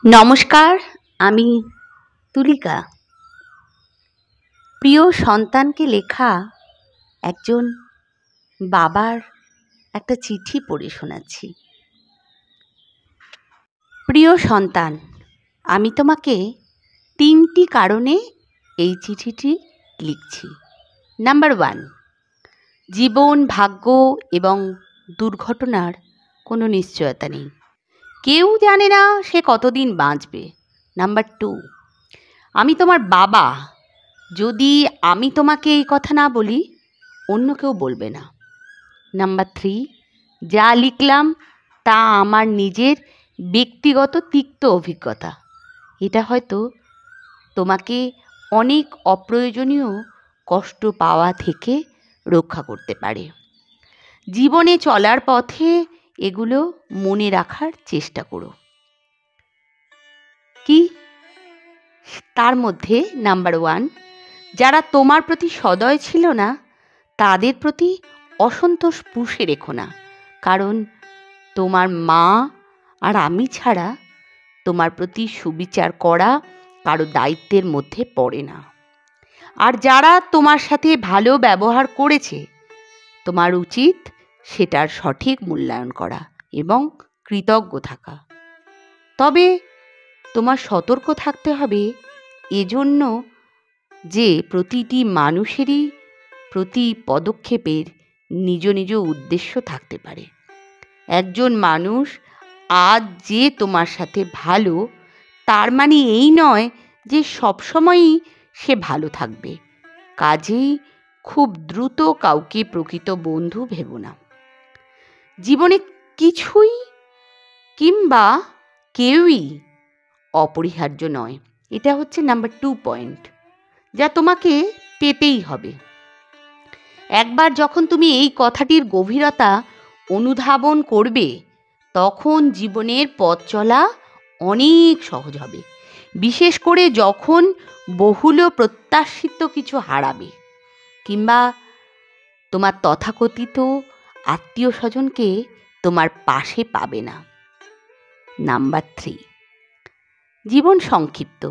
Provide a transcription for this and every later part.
নমস্কার, আমি তুলিকা। প্রিয় সন্তানকে লেখা একজন বাবার একটা চিঠি পড়ে শোনাচ্ছি। প্রিয় সন্তান, আমি তোমাকে 3টি কারণে এই চিঠিটি লিখছি। নাম্বার 1, জীবন, ভাগ্য এবং দুর্ঘটনার কোনো নিশ্চয়তা নেই। কেউ জানে না সে কতদিন বাঁচবে। নাম্বার 2, আমি তোমার বাবা। যদি আমি তোমাকে এই কথা না বলি, অন্য কেউ বলবে না। নাম্বার 3, যা লিখলাম তা আমার নিজের ব্যক্তিগত তিক্ত অভিজ্ঞতা। এটা হয়তো তোমাকে অনেক অপ্রয়োজনীয় কষ্ট পাওয়া থেকে রক্ষা করতে পারে। জীবনে চলার পথে এগুলো মনে রাখার চেষ্টা করো। কি? তার মধ্যে নাম্বার 1, যারা তোমার প্রতি সদয় ছিল না তাদের প্রতি অসন্তোষ পুষে রেখো না, কারণ তোমার মা আর আমি ছাড়া তোমার প্রতি সুবিচার করা কারো দায়িত্বের মধ্যে পড়ে না। আর যারা তোমার সাথে ভালো ব্যবহার করেছে, তোমার উচিত সেটার সঠিক মূল্যায়ন করা এবং কৃতজ্ঞ থাকা। তবে তোমার সতর্ক থাকতে হবে এজন্য যে প্রতিটি মানুষেরই প্রতি পদক্ষেপের নিজ নিজ উদ্দেশ্য থাকতে পারে। একজন মানুষ আজ যে তোমার সাথে ভালো, তার মানে এই নয় যে সবসময়ই সে ভালো থাকবে। কাজেই খুব দ্রুত কাউকে প্রকৃত বন্ধু ভেবো না। জীবনে কিছুই কিংবা কেউই অপরিহার্য নয়। এটা হচ্ছে নাম্বার 2 পয়েন্ট, যা তোমাকে পেতেই হবে। একবার যখন তুমি এই কথাটির গভীরতা অনুধাবন করবে, তখন জীবনের পথ চলা অনেক সহজ হবে। বিশেষ করে যখন বহুল প্রত্যাশিত কিছু হারাবে কিংবা তোমার তথাকথিত আত্মীয় স্বজনকে তোমার পাশে পাবে না। নাম্বার 3, জীবন সংক্ষিপ্ত।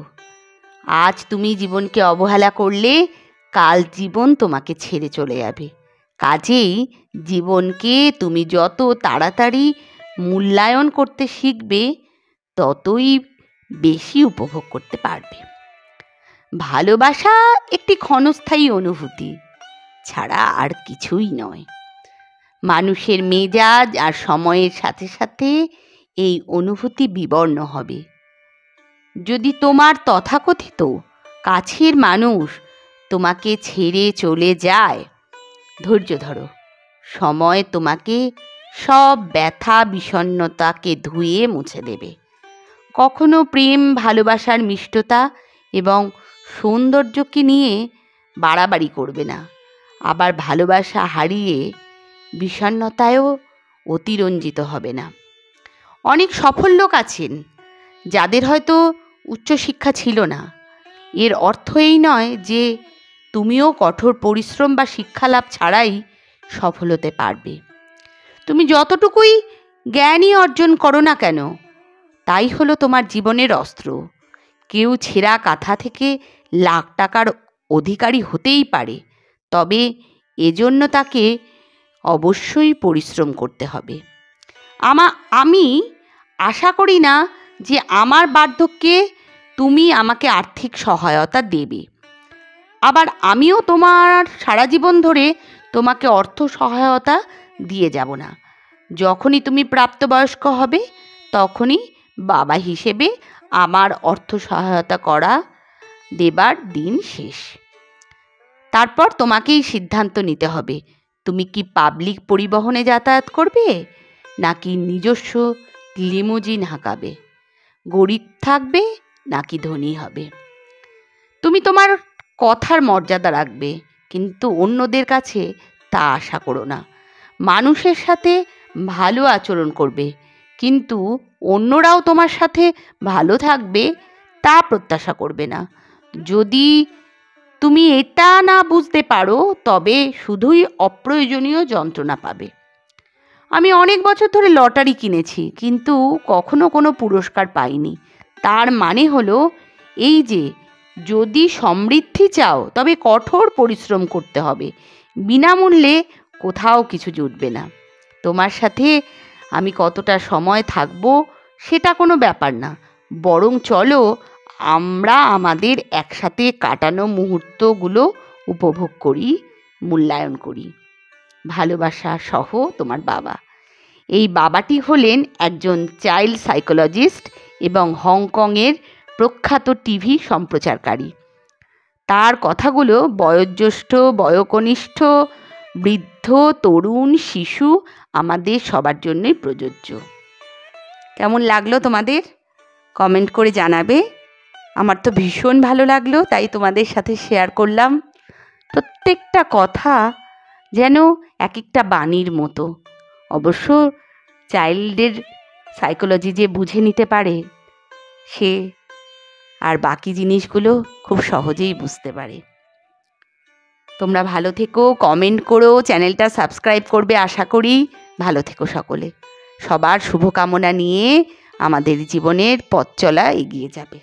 আজ তুমি জীবনকে অবহেলা করলে কাল জীবন তোমাকে ছেড়ে চলে যাবে। কাজেই জীবনকে তুমি যত তাড়াতাড়ি মূল্যায়ন করতে শিখবে, ততই বেশি উপভোগ করতে পারবে। ভালোবাসা একটি ক্ষণস্থায়ী অনুভূতি ছাড়া আর কিছুই নয়। মানুষের মেজাজ আর সময়ের সাথে সাথে এই অনুভূতি বিবর্ণ হবে। যদি তোমার তথাকথিত কাছের মানুষ তোমাকে ছেড়ে চলে যায়, ধৈর্য ধরো। সময় তোমাকে সব ব্যথা বিষণ্ণতাকে ধুয়ে মুছে দেবে। কখনো প্রেম ভালোবাসার মিষ্টতা এবং সৌন্দর্যকে নিয়ে বাড়াবাড়ি করবে না। আবার ভালোবাসা হারিয়ে বিষণ্ণতায়ও অতিরঞ্জিত হবে না। অনেক সফল লোক আছেন যাদের হয়তো উচ্চশিক্ষা ছিল না। এর অর্থ এই নয় যে তুমিও কঠোর পরিশ্রম বা শিক্ষালাভ ছাড়াই সফল হতে পারবে। তুমি যতটুকুই জ্ঞানই অর্জন করো না কেন, তাই হলো তোমার জীবনের অস্ত্র। কেউ ছেঁড়া কাঁথা থেকে লাখ টাকার অধিকারী হতেই পারে, তবে এজন্য তাকে অবশ্যই পরিশ্রম করতে হবে। আমি আশা করি না যে আমার বার্ধক্যে তুমি আমাকে আর্থিক সহায়তা দেবে। আবার আমিও তোমার সারা জীবন ধরে তোমাকে অর্থ সহায়তা দিয়ে যাব না। যখনই তুমি প্রাপ্তবয়স্ক হবে, তখনই বাবা হিসেবে আমার অর্থ সহায়তা দেবার দিন শেষ। তারপর তোমাকেই সিদ্ধান্ত নিতে হবে, তুমি কি পাবলিক পরিবহনে যাতায়াত করবে নাকি নিজস্ব লিমুজিন হাঁকাবে, গরিব থাকবে নাকি ধনী হবে। তুমি তোমার কথার মর্যাদা রাখবে, কিন্তু অন্যদের কাছে তা আশা করো না। মানুষের সাথে ভালো আচরণ করবে, কিন্তু অন্যরাও তোমার সাথে ভালো থাকবে তা প্রত্যাশা করবে না। যদি তুমি এটা না বুঝতে পারো, তবে শুধুই অপ্রয়োজনীয় যন্ত্রণা পাবে। আমি অনেক বছর ধরে লটারি কিনেছি, কিন্তু কখনো কোনো পুরস্কার পাইনি। তার মানে হলো এই যে যদি সমৃদ্ধি চাও তবে কঠোর পরিশ্রম করতে হবে, বিনামূল্যে কোথাও কিছু জুটবে না। তোমার সাথে আমি কতটা সময় থাকবো সেটা কোনো ব্যাপার না, বরং চলো আমরা আমাদের একসাথে কাটানো মুহূর্তগুলো উপভোগ করি, মূল্যায়ন করি। ভালোবাসা সহ, তোমার বাবা। এই বাবাটি হলেন একজন চাইল্ড সাইকোলজিস্ট এবং হংকংয়ের প্রখ্যাত টিভি সম্প্রচারকারী। তার কথাগুলো বয়োজ্যেষ্ঠ, বয়োকনিষ্ঠ, বৃদ্ধ, তরুণ, শিশু আমাদের সবার জন্যই প্রযোজ্য। কেমন লাগলো তোমাদের? কমেন্ট করে জানাবে। আমার তো ভীষণ ভালো লাগলো, তাই তোমাদের সাথে শেয়ার করলাম। প্রত্যেকটা কথা যেন এক একটা বাণীর মতো। অবশ্য চাইল্ডের সাইকোলজি যে বুঝে নিতে পারে, সে আর বাকি জিনিসগুলো খুব সহজেই বুঝতে পারে। তোমরা ভালো থেকো, কমেন্ট করো, চ্যানেলটা সাবস্ক্রাইব করবে আশা করি। ভালো থেকো সকলে। সবার শুভকামনা নিয়ে আমাদের জীবনের পথ চলা এগিয়ে যাবে।